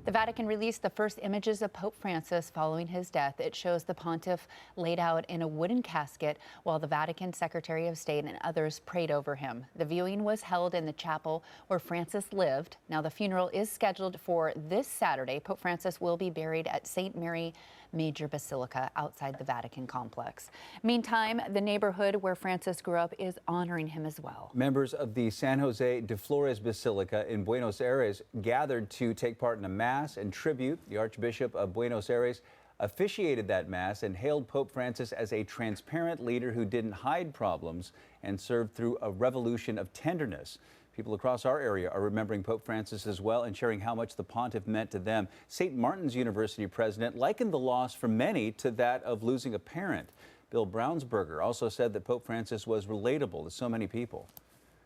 The Vatican released the first images of Pope Francis following his death. It shows the pontiff laid out in a wooden casket while the Vatican Secretary of State and others prayed over him. The viewing was held in the chapel where Francis lived. Now, the funeral is scheduled for this Saturday. Pope Francis will be buried at St. Mary Major Basilica outside the Vatican complex. Meantime, the neighborhood where Francis grew up is honoring him as well. Members of the San Jose de Flores Basilica in Buenos Aires gathered to take part in a mass and tribute. The Archbishop of Buenos Aires officiated that mass and hailed Pope Francis as a transparent leader who didn't hide problems and served through a revolution of tenderness. People across our area are remembering Pope Francis as well and sharing how much the pontiff meant to them. St. Martin's University president likened the loss for many to that of losing a parent. Bill Brownsberger also said that Pope Francis was relatable to so many people.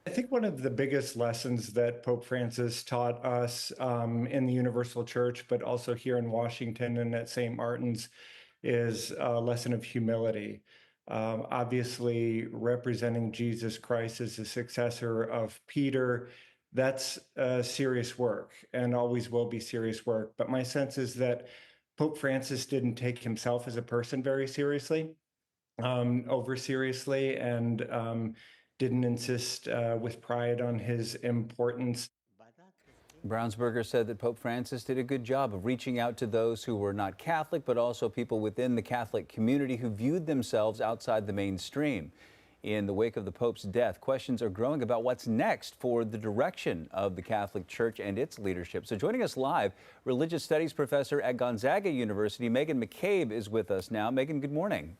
I think one of the biggest lessons that Pope Francis taught us in the Universal Church, but also here in Washington and at St. Martin's, is a lesson of humility. Obviously, representing Jesus Christ as the successor of Peter, that's serious work and always will be serious work. But my sense is that Pope Francis didn't take himself as a person very seriously, over seriously, and didn't insist with pride on his importance. Brownsberger said that Pope Francis did a good job of reaching out to those who were not Catholic, but also people within the Catholic community who viewed themselves outside the mainstream. In the wake of the Pope's death, questions are growing about what's next for the direction of the Catholic Church and its leadership. So joining us live, religious studies professor at Gonzaga University, McCabe is with us now. Megan, good morning.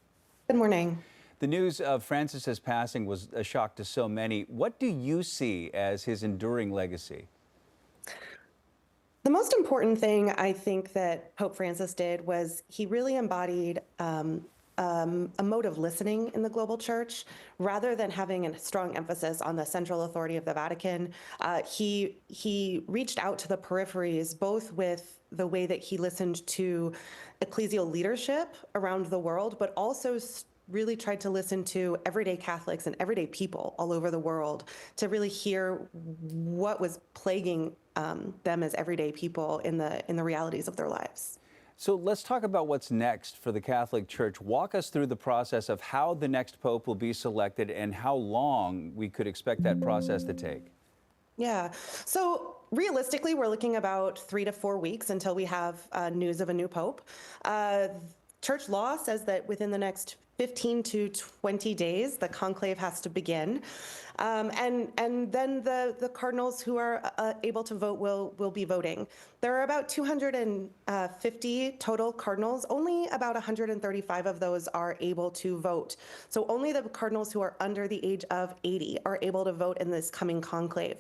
Good morning. The news of Francis's passing was a shock to so many. What do you see as his enduring legacy? The most important thing I think that Pope Francis did was he really embodied a mode of listening in the global church. Rather than having a strong emphasis on the central authority of the Vatican, he reached out to the peripheries, both with the way that he listened to ecclesial leadership around the world, but also really tried to listen to everyday Catholics and everyday people all over the world to really hear what was plaguing them as everyday people in the realities of their lives. So let's talk about what's next for the Catholic Church. Walk us through the process of how the next pope will be selected and how long we could expect that process to take. Yeah, so realistically, we're looking about 3 to 4 weeks until we have news of a new pope. Church law says that within the next 15 to 20 days, the conclave has to begin. And then the cardinals who are able to vote will be voting. There are about 250 total cardinals. Only about 135 of those are able to vote. So only the cardinals who are under the age of 80 are able to vote in this coming conclave.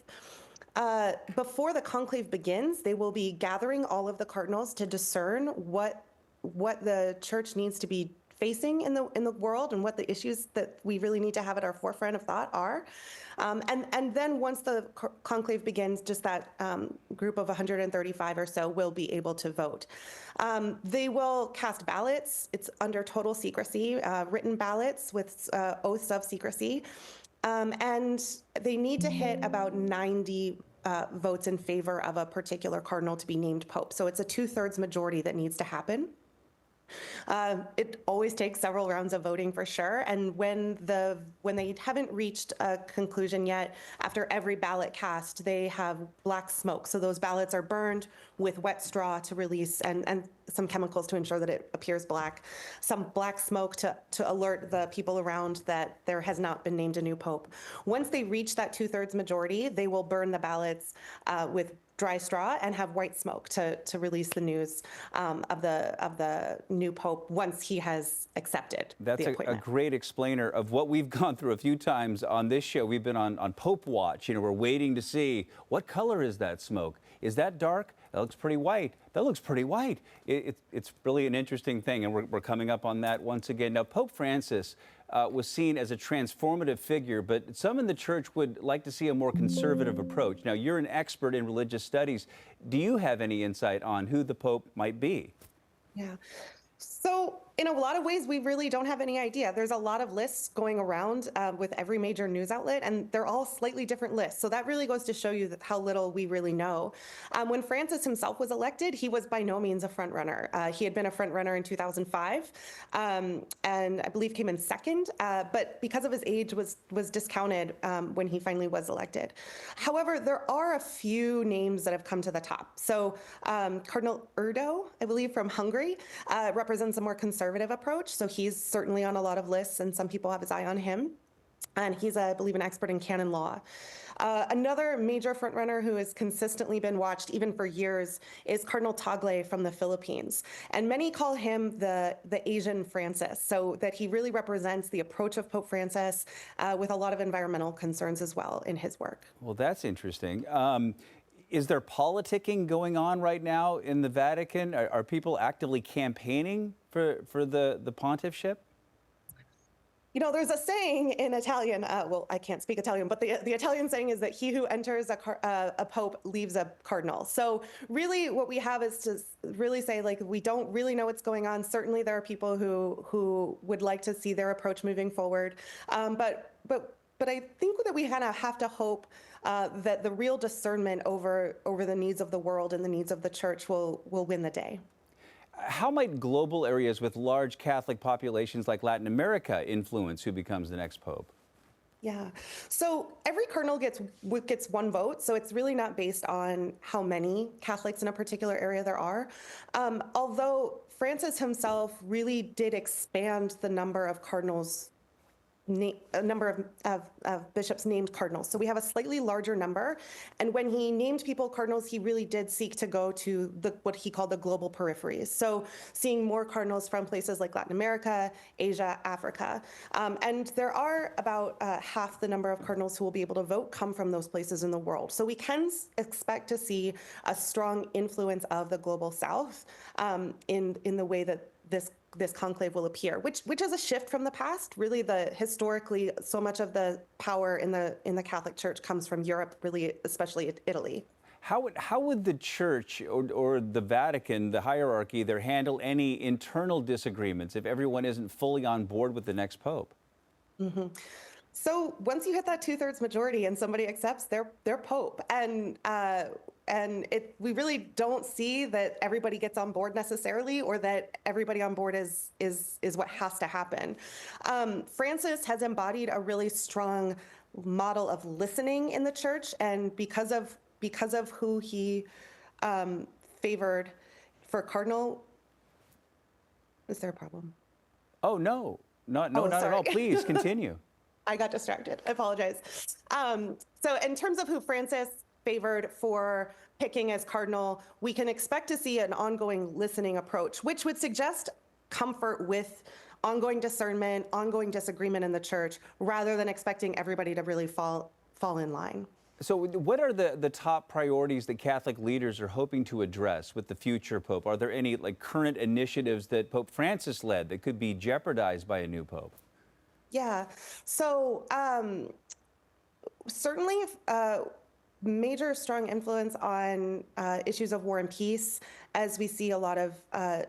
Before the conclave begins, they will be gathering all of the cardinals to discern what the church needs to be facing in the world and what the issues that we really need to have at our forefront of thought are. And then once the conclave begins, just that group of 135 or so will be able to vote. They will cast ballots. It's under total secrecy, written ballots with oaths of secrecy. And they need to hit about 90 votes in favor of a particular cardinal to be named pope. So it's a 2/3 majority that needs to happen. It always takes several rounds of voting for sure. And when they haven't reached a conclusion yet, after every ballot cast, they have black smoke. So those ballots are burned with wet straw to release and some chemicals to ensure that it appears black. Some black smoke to alert the people around that there has not been named a new pope. Once they reach that 2/3 majority, they will burn the ballots with dry straw and have white smoke to release the news of the new pope once he has accepted the appointment. That's a great explainer of what we've gone through a few times on this show. We've been on Pope Watch. You know, we're waiting to see what color is that smoke. Is that dark? That looks pretty white. That looks pretty white. It's really an interesting thing, and we're coming up on that once again. Now, Pope Francis was seen as a transformative figure, but some in the church would like to see a more conservative approach. Now, you're an expert in religious studies. Do you have any insight on who the Pope might be? Yeah. So in a lot of ways, we really don't have any idea. There's a lot of lists going around with every major news outlet, and they're all slightly different lists. So that really goes to show you how little we really know. When Francis himself was elected, he was by no means a front runner. He had been a front runner in 2005, and I believe came in second, but because of his age was discounted when he finally was elected. However, there are a few names that have come to the top. So Cardinal Erdo, I believe from Hungary, represents a more conservative approach. So he's certainly on a lot of lists, and some people have his eye on him. And he's, I believe, an expert in canon law. Another major frontrunner who has consistently been watched, even for years, is Cardinal Tagle from the Philippines. And many call him the Asian Francis, so that he really represents the approach of Pope Francis with a lot of environmental concerns as well in his work. Well, that's interesting. Is there politicking going on right now in the Vatican? Are people actively campaigning for the pontiffship? You know, there's a saying in Italian, well, I can't speak Italian, but the Italian saying is that he who enters a pope leaves a cardinal. So really what we have is to really say, like, we don't really know what's going on. Certainly there are people who would like to see their approach moving forward. But I think that we kind of have to hope that the real discernment over the needs of the world and the needs of the church will win the day. How might global areas with large Catholic populations like Latin America influence who becomes the next pope? Yeah, so every cardinal gets one vote, so it's really not based on how many Catholics in a particular area there are. Although Francis himself really did expand the number of cardinals, a number of bishops named cardinals. So we have a slightly larger number. And when he named people cardinals, he really did seek to go to what he called the global peripheries. So seeing more cardinals from places like Latin America, Asia, Africa. And there are about half the number of cardinals who will be able to vote come from those places in the world. So we can expect to see a strong influence of the global south in the way that this conclave will appear, which is a shift from the past. Really, historically, so much of the power in the Catholic Church comes from Europe, really, especially Italy. How would the Church or the Vatican, the hierarchy there, handle any internal disagreements if everyone isn't fully on board with the next pope? Mm-hmm. So once you hit that 2/3 majority and somebody accepts, they're pope, and we really don't see that everybody gets on board necessarily, or that everybody on board is what has to happen. Francis has embodied a really strong model of listening in the church, and because of who he favored for cardinal. Is there a problem? Oh no, not at all. Please continue. I got distracted. I apologize. So in terms of who Francis favored for picking as cardinal, we can expect to see an ongoing listening approach, which would suggest comfort with ongoing discernment, ongoing disagreement in the church, rather than expecting everybody to really fall in line. So what are the top priorities that Catholic leaders are hoping to address with the future pope? Are there any current initiatives that Pope Francis led that could be jeopardized by a new pope? Yeah, so certainly major strong influence on issues of war and peace, as we see a lot of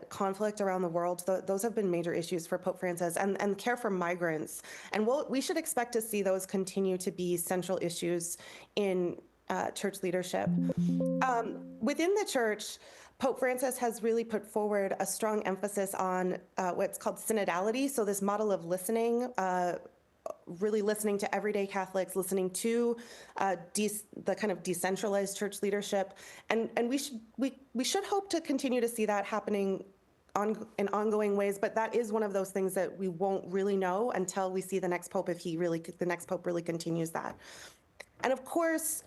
conflict around the world. Those have been major issues for Pope Francis, and care for migrants. And we should expect to see those continue to be central issues in church leadership. Within the church, Pope Francis has really put forward a strong emphasis on what's called synodality. So this model of listening, really listening to everyday Catholics, listening to the kind of decentralized church leadership. And we should hope to continue to see that happening in ongoing ways, but that is one of those things that we won't really know until we see the next pope, if the next pope really continues that. And of course,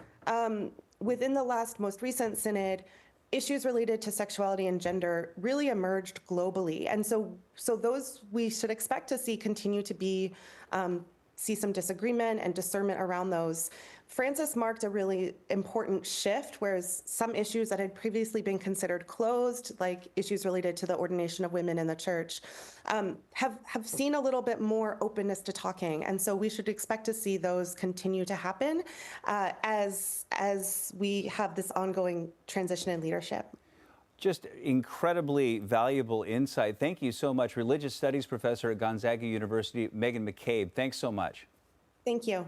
within the most recent synod, issues related to sexuality and gender really emerged globally. And so those we should expect to see continue to see some disagreement and discernment around those. Francis marked a really important shift, whereas some issues that had previously been considered closed, like issues related to the ordination of women in the church, have seen a little bit more openness to talking. And so we should expect to see those continue to happen as we have this ongoing transition in leadership. Just incredibly valuable insight. Thank you so much. Religious Studies professor at Gonzaga University, Megan McCabe. Thanks so much. Thank you.